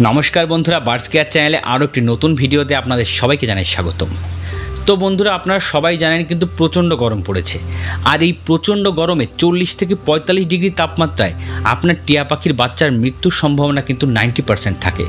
নমস্কার বন্ধুরা, birds care চ্যানেলে আরও একটি নতুন ভিডিওতে আপনাদের সবাইকে জানাই স্বাগতম। তো বন্ধুরা, আপনারা সবাই জানেন কিন্তু প্রচণ্ড গরম পড়েছে। আর এই প্রচণ্ড গরমে 40 থেকে 45 ডিগ্রি তাপমাত্রায় আপনার টিয়া পাখির বাচ্চার মৃত্যুর সম্ভাবনা কিন্তু 90% থাকে।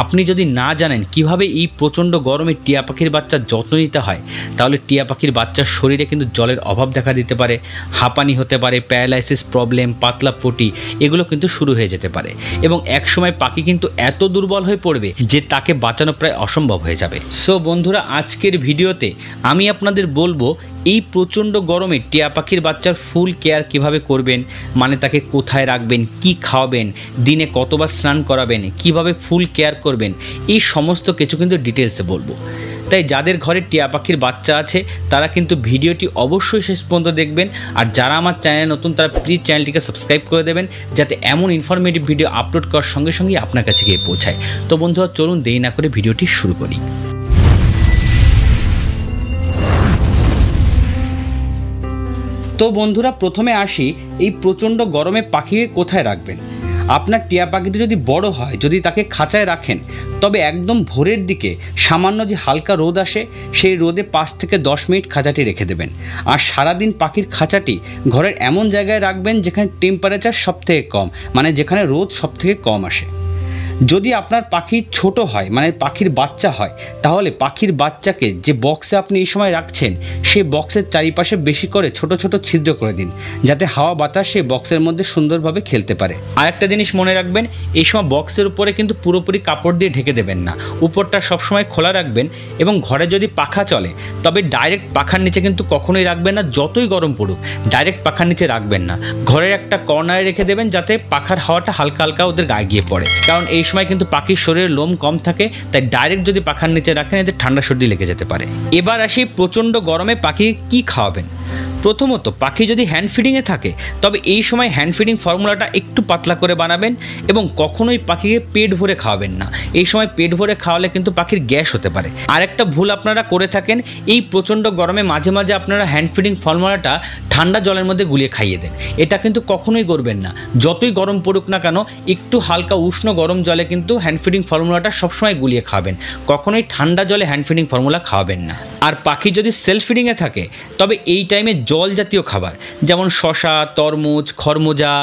আপনি যদি না জানেন কিভাবে এই প্রচণ্ড গরমে টিয়া পাখির বাচ্চার যত্ন নিতে হয়, তাহলে টিয়া পাখির বাচ্চার শরীরে কিন্তু জলের অভাব দেখা দিতে পারে, হাঁপানি হতে পারে, প্যারালাইসিস প্রবলেম, পাতলা পটি এগুলো কিন্তু শুরু হয়ে যেতে পারে এবং একসময় পাখি কিন্তু এত দুর্বল হয়ে পড়বে যে তাকে বাঁচানো প্রায় অসম্ভব হয়ে যাবে। সো বন্ধুরা, আজকের ভিডিওতে আমি আপনাদের বলবো এই প্রচণ্ড গরমে টিয়া পাখির বাচ্চার ফুল কেয়ার কিভাবে করবেন, মানে তাকে কোথায় রাখবেন, কি খাওয়াবেন, দিনে কতবার স্নান করাবেন, কিভাবে ফুল কেয়ার করবেন, এই সমস্ত কিছু কিন্তু ডিটেলসে বলবো। তাই যাদের ঘরে টিয়া পাখির বাচ্চা আছে তারা কিন্তু ভিডিওটি অবশ্যই শেষ পর্যন্ত দেখবেন। আর যারা আমার চ্যানেলে নতুন তারা প্লিজ চ্যানেলটিকে সাবস্ক্রাইব করে দেবেন, যাতে এমন ইনফরমেটিভ ভিডিও আপলোড করার সঙ্গে সঙ্গে আপনার কাছে গিয়ে পৌঁছায়। তো বন্ধুরা, চলুন দেরি না করে ভিডিওটি শুরু করি। তো বন্ধুরা, প্রথমে আসি এই প্রচণ্ড গরমে পাখিকে কোথায় রাখবেন। আপনার টিয়া পাখিটি যদি বড় হয়, যদি তাকে খাঁচায় রাখেন, তবে একদম ভোরের দিকে সামান্য যে হালকা রোদ আসে সেই রোদে 5 থেকে 10 মিনিট খাঁচাটি রেখে দেবেন। আর সারাদিন পাখির খাঁচাটি ঘরের এমন জায়গায় রাখবেন যেখানে টেম্পারেচার সবথেকে কম, মানে যেখানে রোদ সবথেকে কম আসে। যদি আপনার পাখি ছোট হয়, মানে পাখির বাচ্চা হয়, তাহলে পাখির বাচ্চাকে যে বক্সে আপনি এই সময় রাখছেন সেই বক্সের চারিপাশে বেশি করে ছোট ছোট ছিদ্র করে দিন, যাতে হাওয়া বাতাস সেই বক্সের মধ্যে সুন্দরভাবে খেলতে পারে। আর একটা জিনিস মনে রাখবেন, এই সময় বক্সের উপরে কিন্তু পুরোপুরি কাপড় দিয়ে ঢেকে দেবেন না, উপরটা সবসময় খোলা রাখবেন। এবং ঘরে যদি পাখা চলে তবে ডাইরেক্ট পাখার নিচে কিন্তু কখনোই রাখবেন না, যতই গরম পড়ুক ডাইরেক্ট পাখার নিচে রাখবেন না। ঘরের একটা কর্নারে রেখে দেবেন যাতে পাখার হাওয়াটা হালকা হালকা ওদের গায়ে গিয়ে পড়ে, কারণ এই সময় কিন্তু পাখির শরীরে লোম কম থাকে, তাই ডাইরেক্ট যদি পাখার নিচে রাখেন এদের ঠান্ডা সর্দি লেগে যেতে পারে। এবার আসি প্রচণ্ড গরমে পাখি কি খাওয়াবেন। প্রথমত, পাখি যদি হ্যান্ড ফিডিংয়ে থাকে তবে এই সময় হ্যান্ড ফিডিং ফর্মুলাটা একটু পাতলা করে বানাবেন এবং কখনোই পাখিকে পেট ভরে খাওয়াবেন না। এই সময় পেট ভরে খাওয়ালে কিন্তু পাখির গ্যাস হতে পারে। আরেকটা ভুল আপনারা করে থাকেন, এই প্রচণ্ড গরমে মাঝে মাঝে আপনারা হ্যান্ড ফিডিং ফর্মুলাটা ঠান্ডা জলের মধ্যে গুলিয়ে খাইয়ে দেন। এটা কিন্তু কখনোই করবেন না। যতই গরম পড়ুক না কেন, একটু হালকা উষ্ণ গরম জলে কিন্তু হ্যান্ড ফিডিং ফর্মুলাটা সবসময় গুলিয়ে খাবেন, কখনোই ঠান্ডা জলে হ্যান্ড ফিডিং ফর্মুলা খাওয়াবেন না। আর পাখি যদি সেলফ ফিডিংয়ে থাকে তবে এই টাইমে জল জাতীয় খাবার যেমন শশা, তরমুজ, খরমোজা,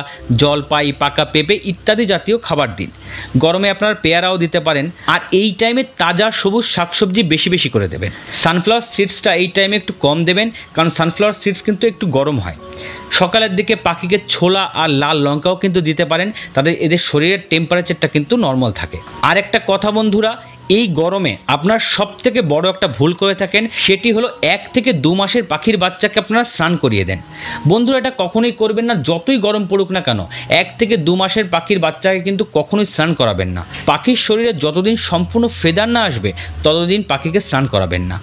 জলপাই, পাকা পেঁপে ইত্যাদি জাতীয় খাবার দিন। গরমে আপনারা পেয়ারাও দিতে পারেন। আর এই টাইমে তাজা সবুজ শাকসবজি বেশি বেশি করে দেবেন। সানফ্লাওয়ার সিডসটা এই টাইমে একটু কম দেবেন, কারণ সানফ্লাওয়ার সিডস কিন্তু একটু গরম হয়। সকালের দিকে পাখিকে ছোলা আর লাল লঙ্কাও কিন্তু দিতে পারেন, তাদের এদের শরীরের টেম্পারেচারটা কিন্তু নর্মাল থাকে। আর একটা কথা বন্ধুরা, এই গরমে আপনার সবথেকে বড় একটা ভুল করে থাকেন, সেটি হলো 1 থেকে 2 মাসের পাখির বাচ্চাকে আপনারা স্নান করিয়ে দেন। বন্ধুরা, এটা কখনোই করবেন না, যতই গরম পড়ুক না কেন। 1 থেকে 2 মাসের পাখির বাচ্চাকে কিন্তু কখনোই স্নান করাবেন না। পাখির শরীরে যতদিন সম্পূর্ণ ফেদার না আসবে ততদিন পাখিকে স্নান করাবেন না।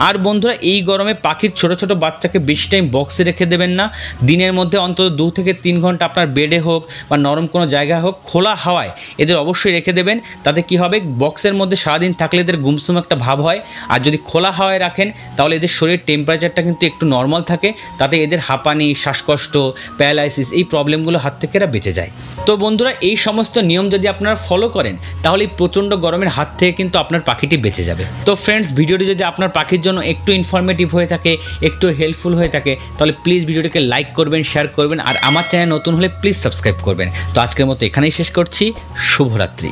আর বন্ধুরা, এই গরমে পাখির ছোট ছোট বাচ্চাকে বেশি টাইম বক্সে রেখে দেবেন না। দিনের মধ্যে অন্তত 2 থেকে 3 ঘন্টা আপনার বেডে হোক বা নরম কোনো জায়গায় হোক খোলা হাওয়ায় এদের অবশ্যই রেখে দেবেন। তাতে কি হবে, বক্সের মধ্যে সারাদিন থাকলে এদের গুমসুম একটা ভাব হয়। আর যদি খোলা হাওয়ায় রাখেন তাহলে এদের শরীরের টেম্পারেচারটা কিন্তু একটু নর্মাল থাকে, তাতে এদের হাঁপানি, শ্বাসকষ্ট, প্যারালাইসিস এই প্রবলেমগুলো হাত থেকে এরা বেঁচে যায়। তো বন্ধুরা, এই সমস্ত নিয়ম যদি আপনারা ফলো করেন তাহলে এই প্রচণ্ড গরমের হাত থেকে কিন্তু আপনার পাখিটি বেঁচে যাবে। তো ফ্রেন্ডস, ভিডিওটি যদি আপনার পাখির জন্য একটু ইনফরমেটিভ হয়ে থাকে, একটু হেল্পফুল হয়ে থাকে, তাহলে প্লিজ ভিডিওটিকে লাইক করবেন, শেয়ার করবেন। আর আমার চ্যানেল নতুন হলে প্লিজ সাবস্ক্রাইব করবেন। তো আজকের মতো এখানেই শেষ করছি। শুভরাত্রি।